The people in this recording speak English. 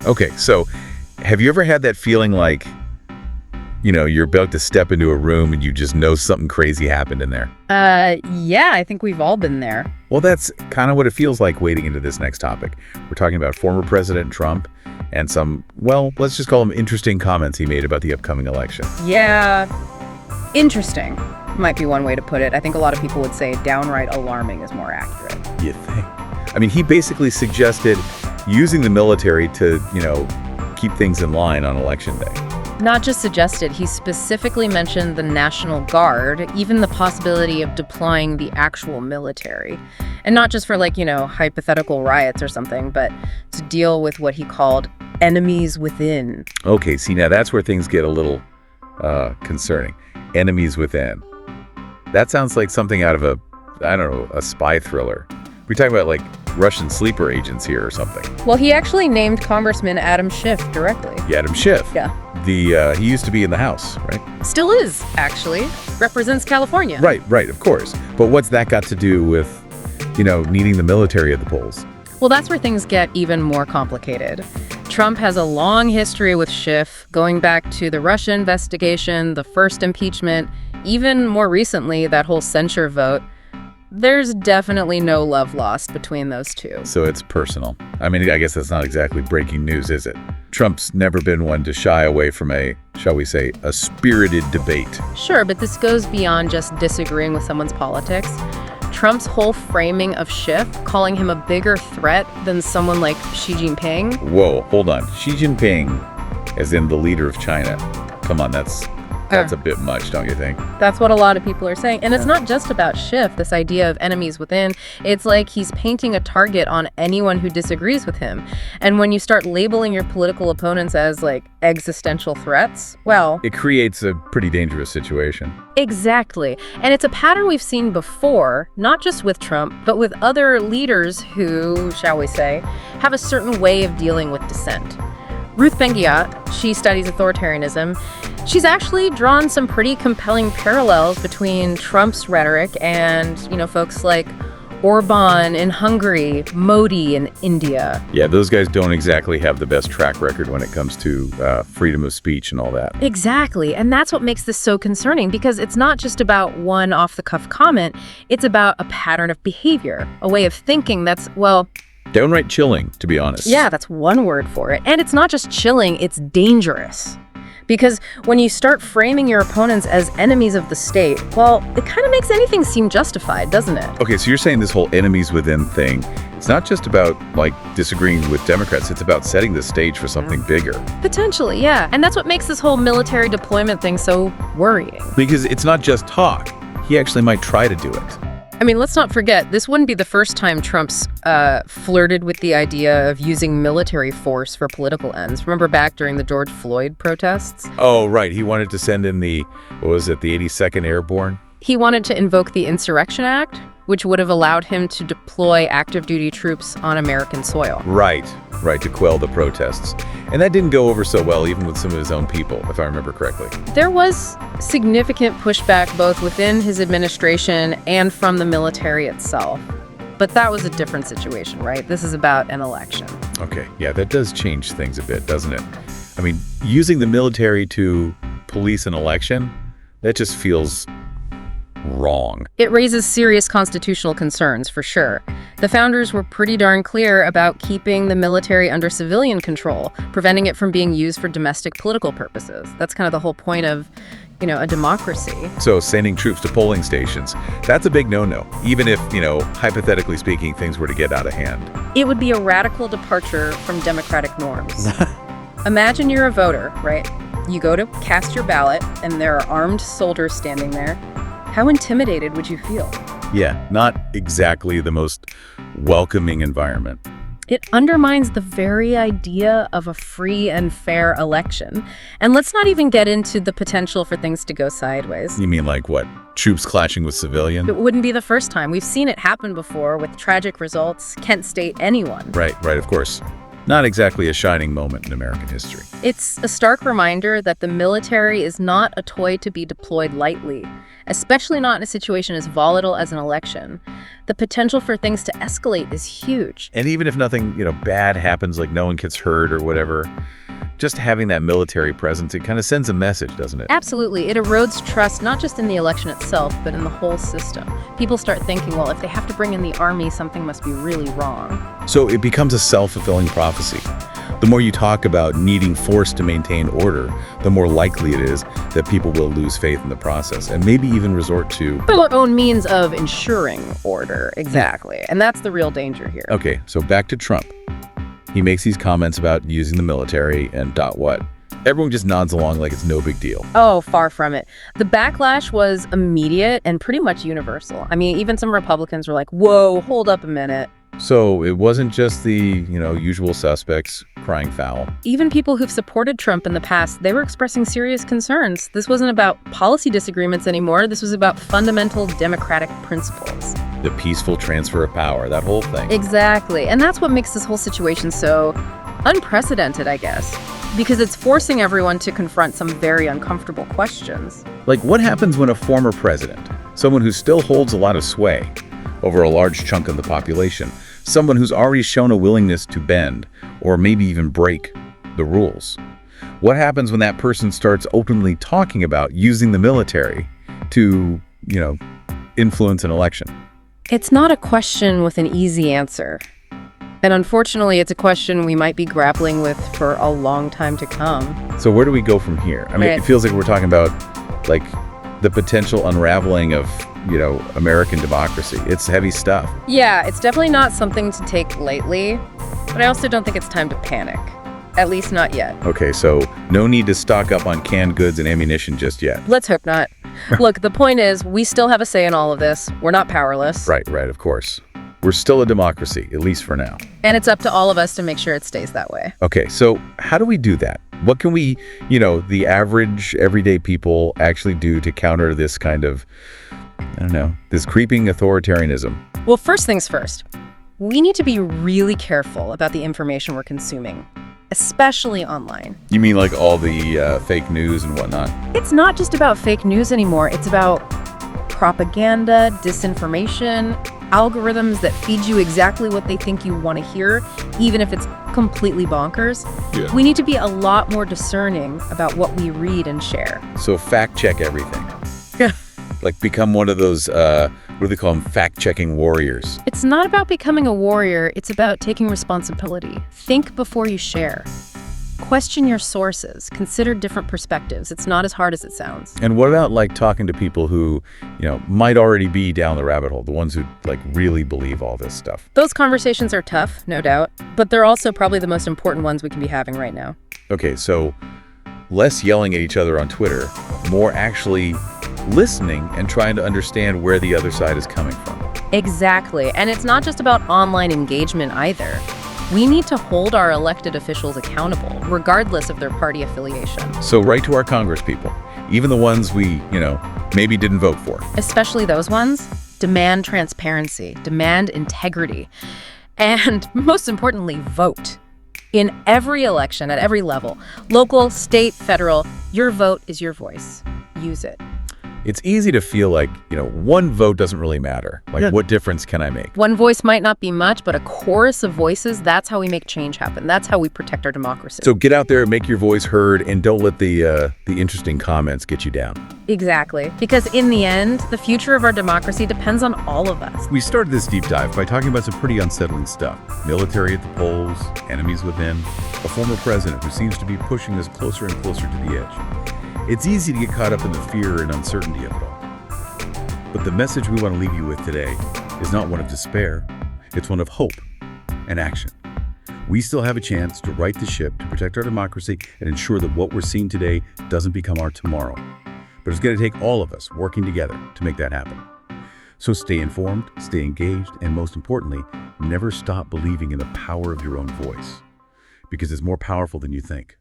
Okay, so have you ever had that feeling like, you're about to step into a room and you just know something crazy happened in there? Yeah, I think we've all been there. Well, that's kind of what it feels like wading into this next topic. We're talking about former President Trump and some, well, let's just call them interesting comments he made about the upcoming election. Yeah, interesting might be one way to put it. I think a lot of people would say downright alarming is more accurate. You think? I mean, he basically suggested using the military to, keep things in line on Election Day. Not just suggested, he specifically mentioned the National Guard, even the possibility of deploying the actual military. And not just for hypothetical riots or something, but to deal with what he called enemies within. Okay, see, now that's where things get a little concerning. Enemies within. That sounds like something out of a spy thriller. We're talking about Russian sleeper agents here or something. Well, he actually named Congressman Adam Schiff directly. Yeah, Adam Schiff. Yeah. He used to be in the House, right? Still is, actually. Represents California. Right, of course. But what's that got to do with, needing the military at the polls? Well, that's where things get even more complicated. Trump has a long history with Schiff, going back to the Russia investigation, the first impeachment, even more recently, that whole censure vote. There's definitely no love lost between those two. So it's personal. I mean, I guess that's not exactly breaking news, is it? Trump's never been one to shy away from a, shall we say, a spirited debate. Sure, but this goes beyond just disagreeing with someone's politics. Trump's whole framing of Schiff, calling him a bigger threat than someone like Xi Jinping. Whoa, hold on. Xi Jinping, as in the leader of China. Come on, that's a bit much, don't you think? That's what a lot of people are saying. And it's not just about Schiff, this idea of enemies within. It's like he's painting a target on anyone who disagrees with him. And when you start labeling your political opponents as existential threats, well... it creates a pretty dangerous situation. Exactly. And it's a pattern we've seen before, not just with Trump, but with other leaders who, shall we say, have a certain way of dealing with dissent. Ruth Ben-Ghiat, she studies authoritarianism. She's actually drawn some pretty compelling parallels between Trump's rhetoric and, folks like Orban in Hungary, Modi in India. Yeah, those guys don't exactly have the best track record when it comes to freedom of speech and all that. Exactly. And that's what makes this so concerning, because it's not just about one off-the-cuff comment. It's about a pattern of behavior, a way of thinking that's, downright chilling, to be honest. Yeah, that's one word for it. And it's not just chilling, it's dangerous. Because when you start framing your opponents as enemies of the state, it kind of makes anything seem justified, doesn't it? Okay, so you're saying this whole enemies within thing, it's not just about, disagreeing with Democrats, it's about setting the stage for something bigger. Potentially, yeah. And that's what makes this whole military deployment thing so worrying. Because it's not just talk. He actually might try to do it. I mean, let's not forget, this wouldn't be the first time Trump's flirted with the idea of using military force for political ends. Remember back during the George Floyd protests? Oh, right. He wanted to send in the 82nd Airborne? He wanted to invoke the Insurrection Act, which would have allowed him to deploy active duty troops on American soil. Right, to quell the protests. And that didn't go over so well, even with some of his own people, if I remember correctly. There was significant pushback both within his administration and from the military itself. But that was a different situation, right? This is about an election. Okay, yeah, that does change things a bit, doesn't it? I mean, using the military to police an election, that just feels wrong. It raises serious constitutional concerns, for sure. The founders were pretty darn clear about keeping the military under civilian control, preventing it from being used for domestic political purposes. That's kind of the whole point of, a democracy. So sending troops to polling stations, that's a big no-no, even if, hypothetically speaking, things were to get out of hand. It would be a radical departure from democratic norms. Imagine you're a voter, right? You go to cast your ballot, and there are armed soldiers standing there. How intimidated would you feel? Yeah, not exactly the most welcoming environment. It undermines the very idea of a free and fair election. And let's not even get into the potential for things to go sideways. You mean what? Troops clashing with civilians? It wouldn't be the first time. We've seen it happen before with tragic results. Kent State, anyone. Right, of course. Not exactly a shining moment in American history. It's a stark reminder that the military is not a toy to be deployed lightly, especially not in a situation as volatile as an election. The potential for things to escalate is huge. And even if nothing, bad happens, like no one gets hurt or whatever, just having that military presence, it kind of sends a message, doesn't it? Absolutely. It erodes trust, not just in the election itself, but in the whole system. People start thinking, well, if they have to bring in the army, something must be really wrong. So it becomes a self-fulfilling prophecy. The more you talk about needing force to maintain order, the more likely it is that people will lose faith in the process and maybe even resort to their own means of ensuring order. Exactly. And that's the real danger here. Okay, so back to Trump. He makes these comments about using the military and what? Everyone just nods along like it's no big deal. Oh, far from it. The backlash was immediate and pretty much universal. I mean, even some Republicans were like, whoa, hold up a minute. So it wasn't just the, usual suspects crying foul. Even people who've supported Trump in the past, they were expressing serious concerns. This wasn't about policy disagreements anymore. This was about fundamental democratic principles. The peaceful transfer of power, that whole thing. Exactly. And that's what makes this whole situation so unprecedented, I guess, because it's forcing everyone to confront some very uncomfortable questions. Like, what happens when a former president, someone who still holds a lot of sway over a large chunk of the population, someone who's already shown a willingness to bend or maybe even break the rules, what happens when that person starts openly talking about using the military to, influence an election? It's not a question with an easy answer. And unfortunately, it's a question we might be grappling with for a long time to come. So where do we go from here? I mean, It feels like we're talking about, like, the potential unraveling of, American democracy. It's heavy stuff. Yeah, it's definitely not something to take lightly, but I also don't think it's time to panic. At least not yet. Okay, so no need to stock up on canned goods and ammunition just yet. Let's hope not. Look, the point is, we still have a say in all of this. We're not powerless. Right, of course. We're still a democracy, at least for now. And it's up to all of us to make sure it stays that way. Okay, so how do we do that? What can we, the average, everyday people actually do to counter this kind of, this creeping authoritarianism? Well, first things first. We need to be really careful about the information we're consuming, especially online. You mean like all the fake news and whatnot? It's not just about fake news anymore. It's about propaganda, disinformation, algorithms that feed you exactly what they think you want to hear, even if it's completely bonkers. Yeah. We need to be a lot more discerning about what we read and share. So fact check everything. Like become one of those, what do they call them, fact-checking warriors. It's not about becoming a warrior, it's about taking responsibility. Think before you share. Question your sources. Consider different perspectives. It's not as hard as it sounds. And what about like talking to people who, might already be down the rabbit hole, the ones who like really believe all this stuff? Those conversations are tough, no doubt, but they're also probably the most important ones we can be having right now. Okay, so less yelling at each other on Twitter, more actually listening and trying to understand where the other side is coming from. Exactly. And it's not just about online engagement either. We need to hold our elected officials accountable, regardless of their party affiliation. So write to our congresspeople, even the ones we, maybe didn't vote for. Especially those ones. Demand transparency, demand integrity, and most importantly, vote. In every election, at every level, local, state, federal, your vote is your voice. Use it. It's easy to feel like, one vote doesn't really matter. Like, What difference can I make? One voice might not be much, but a chorus of voices, that's how we make change happen. That's how we protect our democracy. So get out there, make your voice heard, and don't let the interesting comments get you down. Exactly. Because in the end, the future of our democracy depends on all of us. We started this deep dive by talking about some pretty unsettling stuff. Military at the polls, enemies within, a former president who seems to be pushing us closer and closer to the edge. It's easy to get caught up in the fear and uncertainty of it all. But the message we want to leave you with today is not one of despair. It's one of hope and action. We still have a chance to right the ship, to protect our democracy, and ensure that what we're seeing today doesn't become our tomorrow. But it's going to take all of us working together to make that happen. So stay informed, stay engaged, and most importantly, never stop believing in the power of your own voice, because it's more powerful than you think.